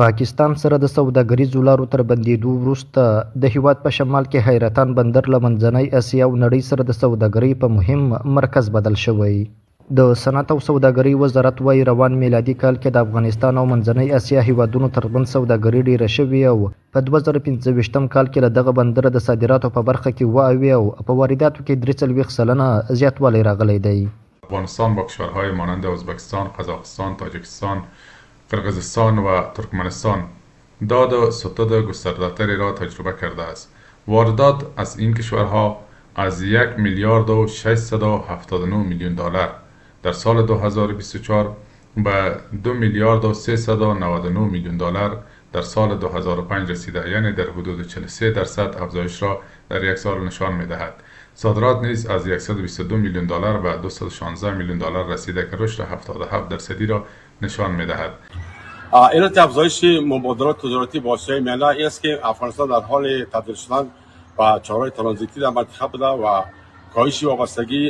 پاکستان سره د سوداګریزو لارو تر بندېدو وروسته د هیواد په شمال کې حیرتان بندر له منځنۍ اسیا او نړۍ سره د سوداګرۍ په مهم مرکز بدل شوی. د صنعت او سوداګرۍ وزارت وايي روان میلادي کال کې د افغانستان او منځنۍ اسیا هیوادونو ترمنځ سوداګري ډیره شوې او په 2015 کال کې له دغه بندر د صادراتو په برخه کې 7 او په وارداتو کې 43% زیاتوالی راغلی دی. افغانستان با کشورهای مانند ازبکستان، قزاقستان، تاجیکستان، قرقیزستان و ترکمنستان داد و ستود گسترده‌تری را تجربه کرده است. واردات از این کشورها از 1 میلیارد و 679 میلیون دلار در سال 2024 به 2 میلیارد و 399 میلیون دلار در سال 2005 رسیده، یعنی در حدود 43% افزایش را در یک سال نشان می‌دهد. صادرات نیز از 122 میلیون دلار به 216 میلیون دلار رسیده که رشد 77% را نشان می‌دهد. علت افزایش مبادلات تجارتی با آسیای میانه این است که افغانستان در حال تبدیل شدن به چهارراه ترانزیتی در منطقه بوده و کاهش وابستگی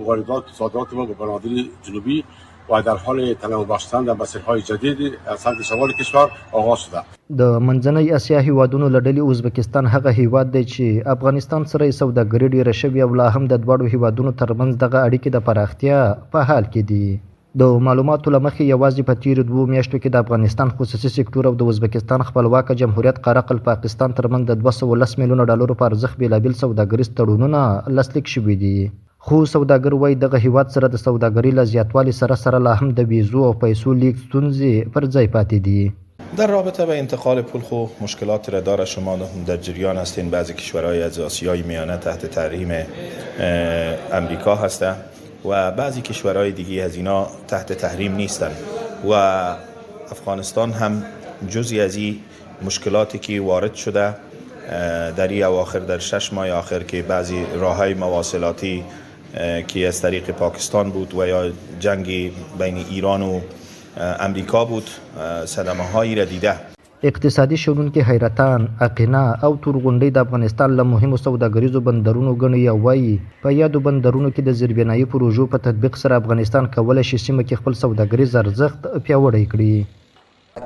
واردات و صادرات ما به بنادر جنوبی و در حال تنوع بخشیدن در مسیرهای جدید سمت شمال کشور آغاز شده. د منځنۍ اسیا هیوادونو له ډلې ازبکستان هغه هیواد دی چې افغانستان سره یې سوداګري ډیره شوې او لا هم د دواړو هیوادونو ترمنځ دغه اړیکې د پراختیا په حال کې دي. د معلوماتو له مخې یوازې په تیرو 2 میاشتو کې د افغانستان خصوصي سکتور او د ازبکستان خپلواکه جمهوریت قره پاکستان ترمنځ د 210 میلیونه ډالرو په ارزښت بېلابېل سوداګریز تړونونه لاسلیک شوي دي. خو سوداګر وایي دغه هیواد سره د سوداګرۍ له زیاتوالي سره لا هم د ویزو او پیسو لیږد ستونزې پر ځای پاتې دي. در رابطه به انتقال پول خو مشکلات را داره. شما در جریان هستین بعضی کشورهای از آسیای میانه تحت تحریم امریکا هستند و بعضی کشورهای دیگه از اینا تحت تحریم نیستن و افغانستان هم جزئی از این مشکلاتی که وارد شده در این اواخر در 6 ماه آخر که بعضی راههای مواصلاتی که از طریق پاکستان بود و یا جنگی بین ایران و امریکا بود صدمه هایی را دیده. اقتصادي شنونکي حیرتان، اقینا او تورغونډۍ د افغانستان له مهمو سوداګریزو بندرونو ګڼي او وایي په یادو بندرونو کې د زیربنایي پروژو په تطبیق سره افغانستان کولی شي سیمه کې خپل سوداګریز ارزښت پیاوړی کړي.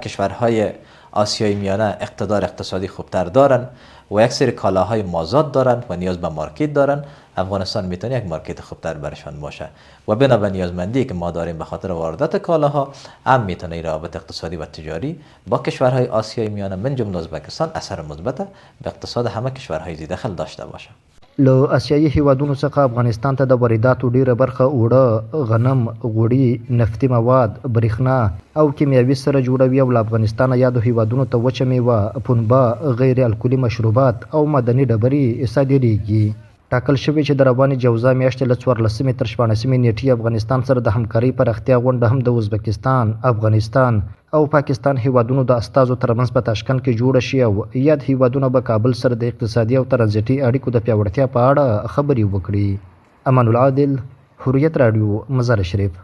کشورهای آسیای میانه اقتدار اقتصادی خوبتر دارن و یک سری کالاهای مازاد دارن و نیاز به مارکت دارن. افغانستان میتونه یک مارکت خوبتر برشان باشه و بنا به نیازمندی که ما داریم به خاطر واردات کالاها هم میتونه روابط اقتصادی و تجاری با کشورهای آسیای میانه من جمله ازبکستان اثر مثبت به اقتصاد همه کشورهای زی دخل داشته باشه. له اسیایي هیوادونو څخه افغانستان ته د وارداتو ډیره برخه اوړه، غنم، غوړي، نفتي مواد، برېښنا او کیمیاوي سره جوړوي او له افغانستانه یادو هیوادونو ته وچه میوه، پنبه، غیر الکولي مشروبات او معدني ډبرې صادریږي. ټاکل شوی چې د روانې جوزا میاشتې له 14 تر 16 نیټې افغانستان سره د همکارۍ پراختیا غونډه هم د ازبکستان، افغانستان او پاکستان هیوادونو د استازو ترمنځ په تاشکند کې جوړه شي او یاد هیوادونه به کابل سره د اقتصادي او ترانزیتي اړیکو د پیاوړتیا په اړه خبرې وکړي. امان العادل، حریت رادیو، مزار شریف.